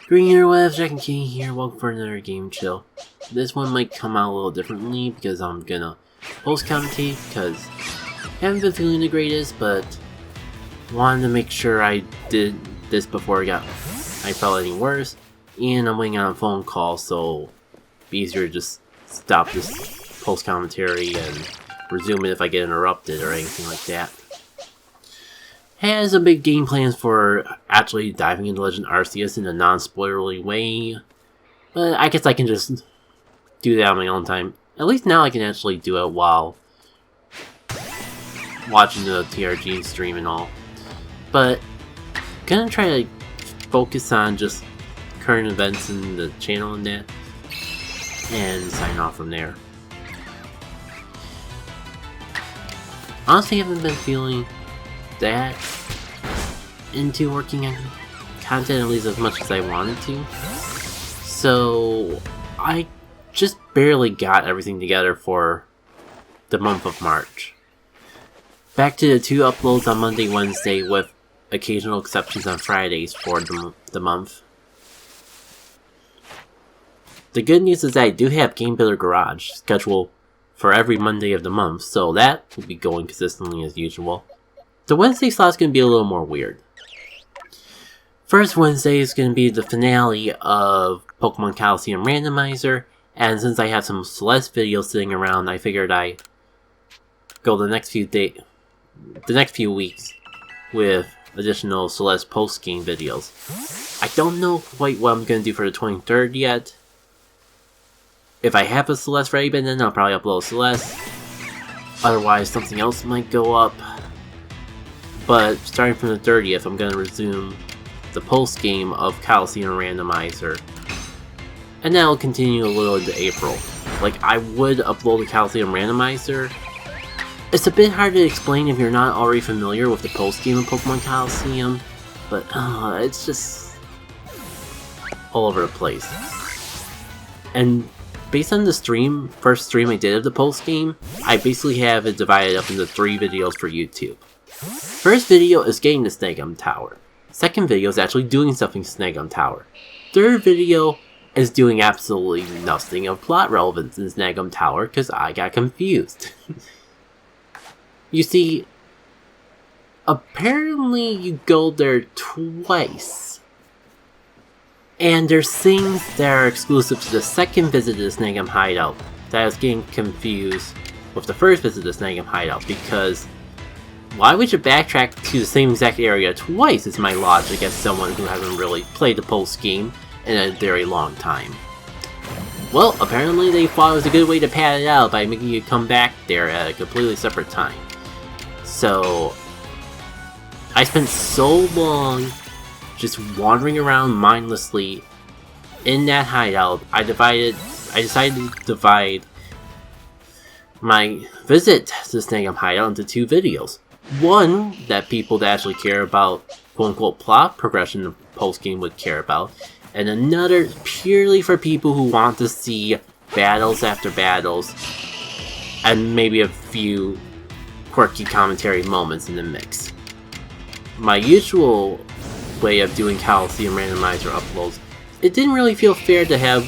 Green Interwebs, Jack and King here, welcome for another game chill. This one might come out a little differently because I'm gonna post-commentate because I haven't been feeling the greatest, but wanted to make sure I did this before I felt any worse, and I'm waiting on a phone call, so it'd be easier to just stop this post-commentary and resume it if I get interrupted or anything like that. Has some big game plans for actually diving into Legend Arceus in a non-spoilery way, but I guess I can just do that on my own time. At least now I can actually do it while watching the TRG stream and all. But gonna try to focus on just current events in the channel and that, and sign off from there. Honestly, I haven't been feeling that into working on content, at least as much as I wanted to. So I just barely got everything together for the month of March. Back to the 2 uploads on Monday, Wednesday, with occasional exceptions on Fridays for the month. The good news is that I do have Game Builder Garage scheduled for every Monday of the month, so that will be going consistently as usual. The Wednesday slot's going to be a little more weird. First Wednesday is going to be the finale of Pokemon Coliseum Randomizer, and since I have some Celeste videos sitting around, I figured I'd go the next few weeks with additional Celeste post-game videos. I don't know quite what I'm going to do for the 23rd yet. If I have a Celeste ready by then, I'll probably upload Celeste. Otherwise, something else might go up. But starting from the 30th, I'm going to resume the post-game of Coliseum Randomizer. And that'll continue a little into April. Like, I would upload the Coliseum Randomizer. It's a bit hard to explain if you're not already familiar with the post-game of Pokemon Coliseum. But, it's just all over the place. And based on the first stream I did of the post-game, I basically have it divided up into 3 videos for YouTube. First video is getting to Snagum Tower. Second video is actually doing something to Snagum Tower. Third video is doing absolutely nothing of plot relevance in Snagum Tower because I got confused. You see, apparently you go there twice. And there's things that are exclusive to the second visit to the Snagum Hideout that I was getting confused with the first visit to the Snagum Hideout, because why would you backtrack to the same exact area twice is my logic as someone who hasn't really played the post-game in a very long time. Well, apparently they thought it was a good way to pad it out by making you come back there at a completely separate time. So I spent so long just wandering around mindlessly in that hideout, I decided to divide my visit to the Snagum Hideout into 2 videos. One that people that actually care about quote-unquote plot progression of post-game would care about, and another purely for people who want to see battles after battles, and maybe a few quirky commentary moments in the mix. My usual way of doing Coliseum Randomizer uploads, it didn't really feel fair to have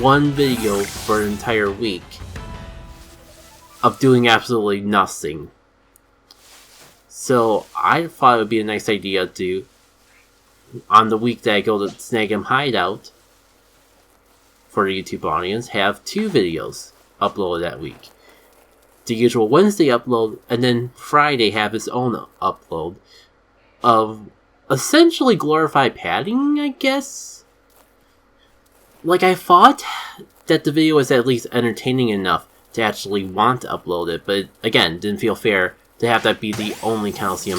one video for an entire week of doing absolutely nothing. So I thought it would be a nice idea to, on the week that I go to Snagum Hideout, for the YouTube audience, have 2 videos uploaded that week. The usual Wednesday upload, and then Friday have its own upload of essentially glorified padding, I guess? Like, I thought that the video was at least entertaining enough to actually want to upload it, but again, didn't feel fair to have that be the only Coliseum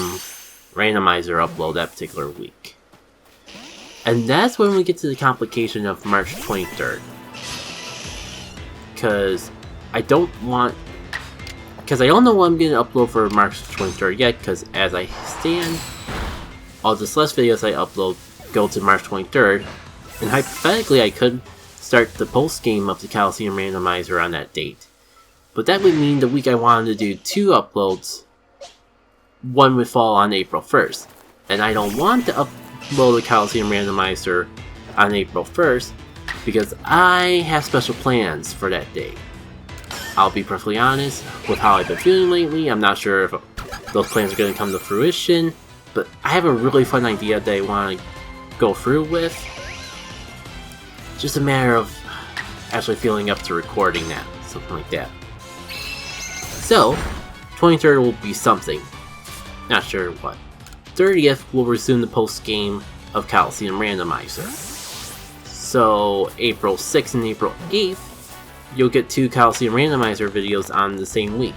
Randomizer upload that particular week. And that's when we get to the complication of March 23rd. Because I don't know what I'm going to upload for March 23rd yet, because as I stand, all the Celeste videos I upload go to March 23rd, and hypothetically I could start the post-game of the Coliseum Randomizer on that date. But that would mean the week I wanted to do 2 uploads, one would fall on April 1st. And I don't want to upload the Coliseum Randomizer on April 1st because I have special plans for that day. I'll be perfectly honest, with how I've been feeling lately, I'm not sure if those plans are going to come to fruition, but I have a really fun idea that I want to go through with. Just a matter of actually feeling up to recording that, something like that. So, 23rd will be something. Not sure what. 30th will resume the post-game of Coliseum Randomizer. So, April 6th and April 8th, you'll get 2 Coliseum Randomizer videos on the same week.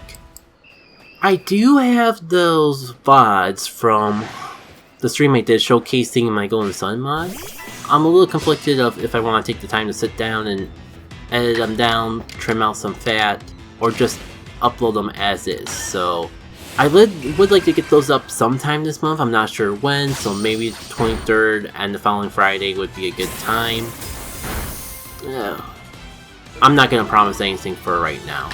I do have those VODs from the stream I did showcasing my Golden Sun mod. I'm a little conflicted of if I want to take the time to sit down and edit them down, trim out some fat, or just upload them as is. So I would like to get those up sometime this month. I'm not sure when, so maybe the 23rd and the following Friday would be a good time. I'm not going to promise anything for right now.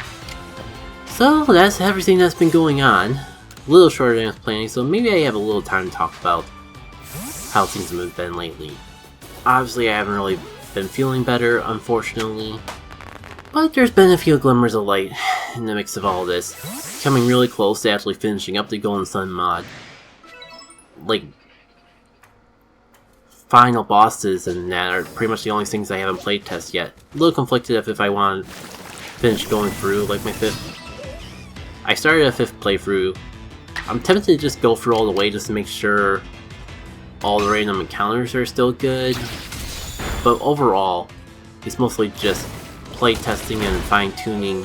So that's everything that's been going on. A little shorter than I was planning, so maybe I have a little time to talk about how things have been lately. Obviously I haven't really been feeling better, unfortunately. But there's been a few glimmers of light in the mix of all this. Coming really close to actually finishing up the Golden Sun mod. Like, final bosses and that are pretty much the only things I haven't played test yet. A little conflicted if I want to finish going through like my 5th. I started a 5th playthrough. I'm tempted to just go through all the way just to make sure all the random encounters are still good. But overall, it's mostly just play testing and fine tuning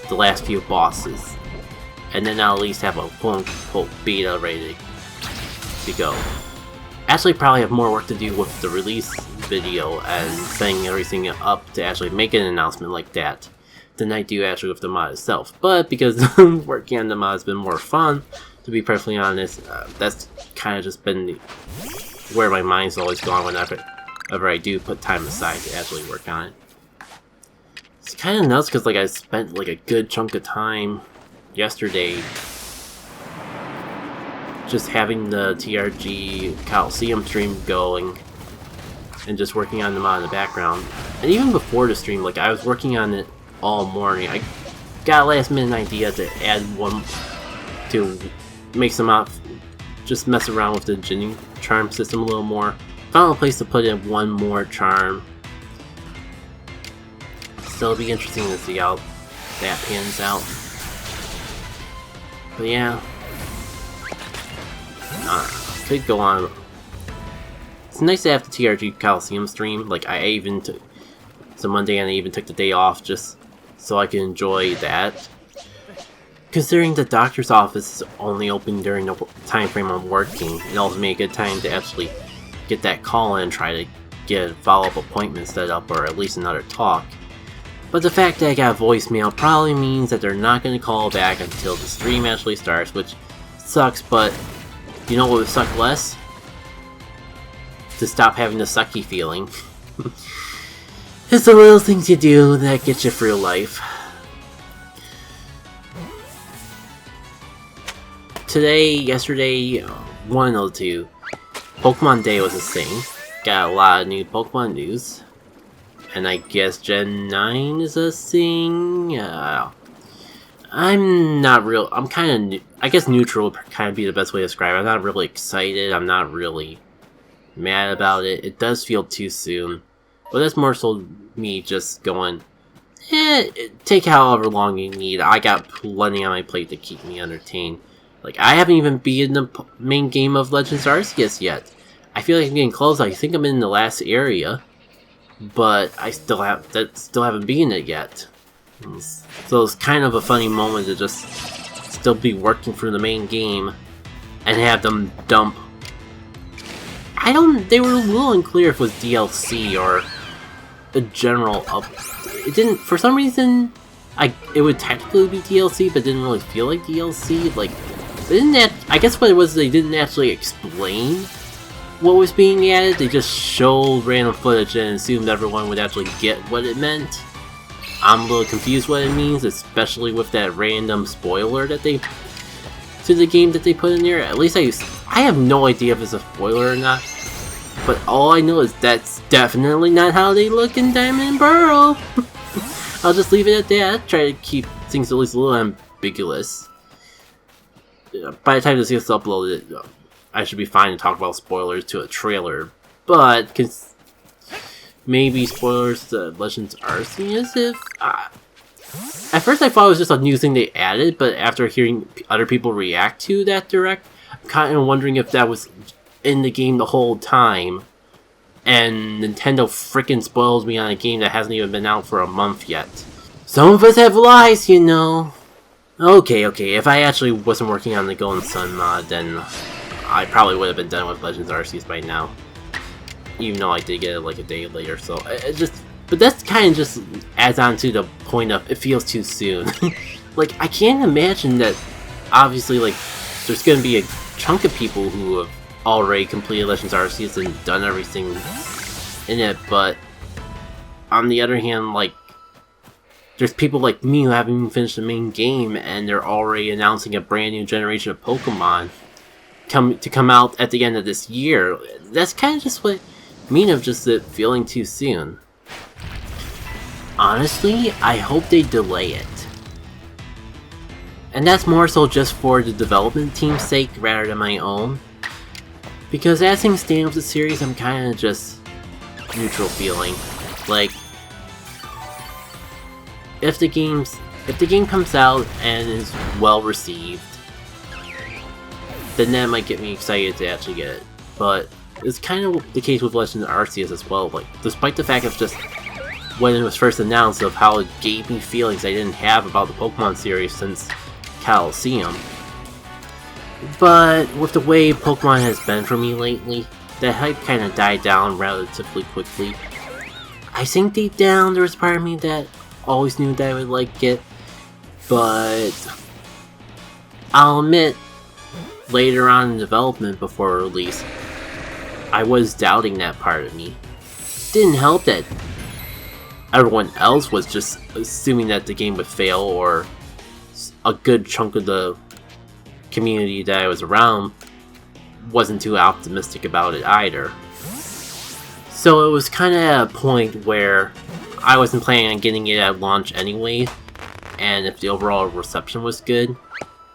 the last few bosses. And then I'll at least have a quote-unquote beta ready to go. Actually probably have more work to do with the release video and setting everything up to actually make an announcement like that than I do actually with the mod itself. But because working on the mod has been more fun, to be perfectly honest, that's kind of just been where my mind's always gone whenever I do put time aside to actually work on it. It's kind of nuts because like I spent like a good chunk of time yesterday just having the TRG Coliseum stream going and just working on the mod in the background. And even before the stream, like I was working on it all morning. I got a last minute idea to add one to make some up, just mess around with the Jinning charm system a little more. Found a place to put in one more charm. So it'll be interesting to see how that pans out. But yeah, could go on. It's nice to have the TRG Coliseum stream. Like I even took some Monday and I even took the day off just so I can enjoy that. Considering the doctor's office is only open during the time frame I'm working, it also made a good time to actually get that call in and try to get a follow-up appointment set up or at least another talk. But the fact that I got a voicemail probably means that they're not going to call back until the stream actually starts, which sucks, but you know what would suck less? To stop having the sucky feeling. It's the little things you do that get you through life. Today, yesterday, one of the two, Pokemon Day was a thing. Got a lot of new Pokemon news. And I guess Gen 9 is a thing. I'm not real. I'm kind of. I guess neutral would kind of be the best way to describe it. I'm not really excited. I'm not really mad about it. It does feel too soon. But that's more so me just going, take however long you need. I got plenty on my plate to keep me entertained. Like, I haven't even beaten the main game of Legends Arceus yet. I feel like I'm getting close. I think I'm in the last area. But I still haven't beaten it yet. So it's kind of a funny moment to just still be working through the main game and have them dump. They were a little unclear if it was DLC or a general it didn't, for some reason, it would technically be DLC, but didn't really feel like DLC. Like, I guess what it was, they didn't actually explain what was being added. They just showed random footage and assumed everyone would actually get what it meant. I'm a little confused what it means, especially with that random spoiler that to the game that they put in there. At least I have no idea if it's a spoiler or not. But all I know is that's definitely not how they look in Diamond and Pearl. I'll just leave it at that. Try to keep things at least a little ambiguous. By the time this gets uploaded, I should be fine to talk about spoilers to a trailer. But, cause maybe spoilers to Legends Arceus if... at first I thought it was just a new thing they added, but after hearing other people react to that direct, I'm kind of wondering if that was in the game the whole time. And Nintendo frickin' spoils me on a game that hasn't even been out for a month yet. Some of us have lives, you know. Okay, if I actually wasn't working on the Golden Sun mod, then I probably would have been done with Legends Arceus by now. Even though I did get it like a day later, so but that's kind of just adds on to the point of it feels too soon. Like, I can't imagine that, obviously, like, there's gonna be a chunk of people who have already completed Legends Arceus and done everything in it, but on the other hand, like, there's people like me who haven't even finished the main game and they're already announcing a brand new generation of Pokemon to come out at the end of this year. That's kind of just what I mean of just it feeling too soon. Honestly, I hope they delay it. And that's more so just for the development team's sake rather than my own. Because as things stand with the series, I'm kind of just neutral feeling. Like, if the game comes out and is well received, then that might get me excited to actually get it. But it's kind of the case with Legends Arceus as well. Like, despite the fact of just when it was first announced of how it gave me feelings I didn't have about the Pokemon series since Coliseum. But with the way Pokemon has been for me lately, that hype kind of died down relatively quickly. I think deep down there was part of me that always knew that I would like it, but I'll admit, later on in development before release, I was doubting that part of me. Didn't help that everyone else was just assuming that the game would fail, or a good chunk of the community that I was around wasn't too optimistic about it either. So it was kind of at a point where I wasn't planning on getting it at launch anyway, and if the overall reception was good,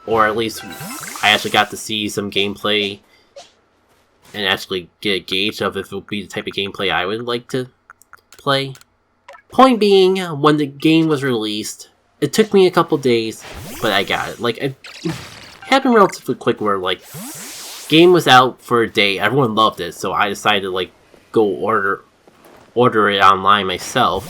or at least I actually got to see some gameplay and actually get a gauge of if it would be the type of gameplay I would like to play. Point being, when the game was released, it took me a couple days, but I got it. Like, it happened relatively quick where, like, game was out for a day, everyone loved it, so I decided to, like, go order it online myself.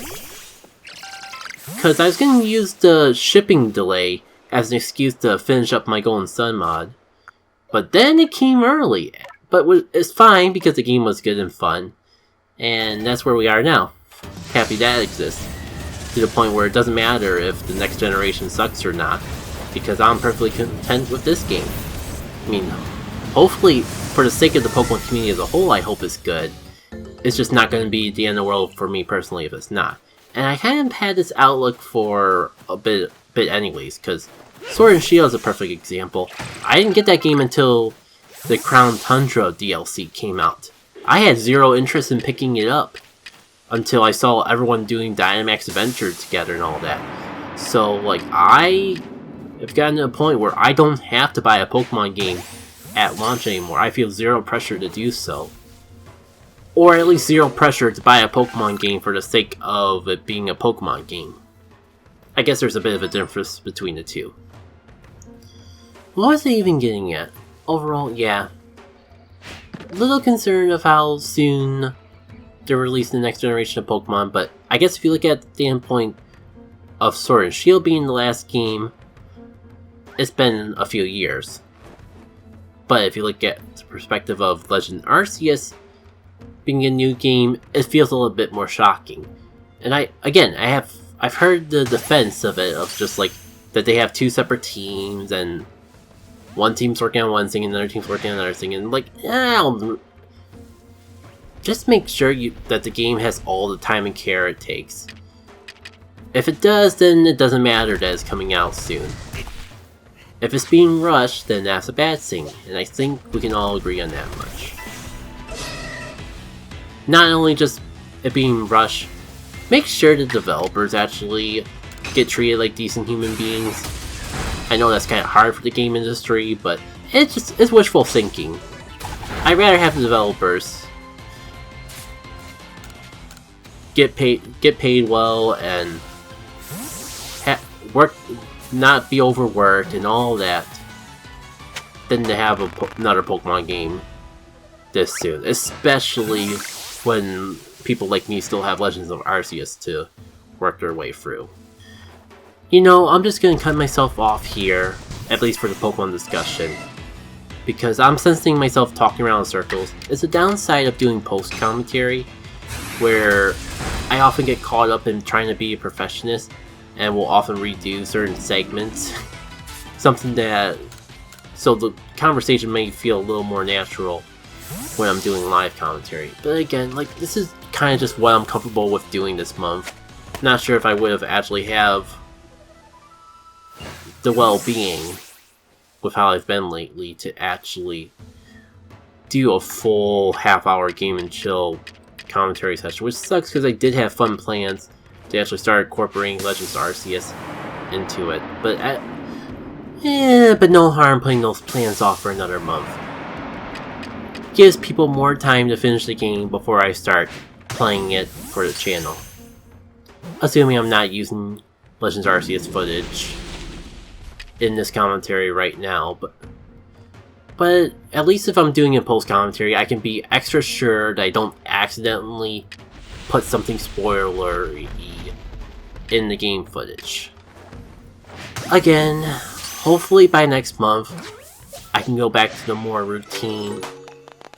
Because I was going to use the shipping delay as an excuse to finish up my Golden Sun mod. But then it came early. But it's fine because the game was good and fun. And that's where we are now. Happy that exists. To the point where it doesn't matter if the next generation sucks or not. Because I'm perfectly content with this game. I mean, hopefully, for the sake of the Pokemon community as a whole, I hope it's good. It's just not going to be the end of the world for me personally if it's not. And I kind of had this outlook for a bit anyways, because Sword and Shield is a perfect example. I didn't get that game until the Crown Tundra DLC came out. I had zero interest in picking it up until I saw everyone doing Dynamax Adventure together and all that. So, like, I have gotten to a point where I don't have to buy a Pokemon game at launch anymore. I feel zero pressure to do so. Or at least zero pressure to buy a Pokemon game for the sake of it being a Pokemon game. I guess there's a bit of a difference between the two. What was I even getting at? Overall, yeah. A little concerned of how soon they're releasing the next generation of Pokemon, but I guess if you look at the standpoint of Sword and Shield being the last game, it's been a few years. But if you look at the perspective of Legend Arceus being a new game, it feels a little bit more shocking. And I've heard the defense of it, of just like that they have two separate teams and one team's working on one thing and another team's working on another thing, and like, just make sure that the game has all the time and care it takes. If it does, then it doesn't matter that it's coming out soon. If it's being rushed, then that's a bad thing, and I think we can all agree on that much. not only just it being rushed, make sure the developers actually get treated like decent human beings. I know that's kind of hard for the game industry, but it's wishful thinking. I'd rather have the developers get paid well and work, not be overworked and all that, than to have another Pokemon game this soon. Especially when people like me still have Legends of Arceus to work their way through. You know, I'm just gonna cut myself off here, at least for the Pokemon discussion, because I'm sensing myself talking around in circles. It's a downside of doing post-commentary, where I often get caught up in trying to be a perfectionist, and will often redo certain segments. Something that... so the conversation may feel a little more natural when I'm doing live commentary. But again, like, this is kind of just what I'm comfortable with doing this month. Not sure if I would have actually have the well-being with how I've been lately to actually do a full half-hour game and chill commentary session, which sucks because I did have fun plans to actually start incorporating Legends of Arceus into it, but but no harm putting those plans off for another month. Gives people more time to finish the game before I start playing it for the channel. Assuming I'm not using Legends of Arceus footage in this commentary right now, but at least if I'm doing a post-commentary, I can be extra sure that I don't accidentally put something spoilery in the game footage. Again, hopefully by next month, I can go back to the more routine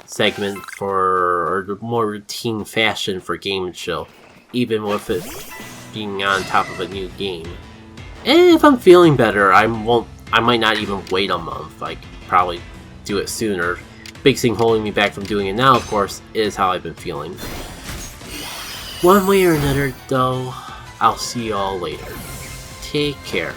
segment or the more routine fashion for Game and Chill, even with it being on top of a new game. And if I'm feeling better, I might not even wait a month. I could probably do it sooner. Big thing holding me back from doing it now, of course, is how I've been feeling. One way or another, though, I'll see y'all later. Take care.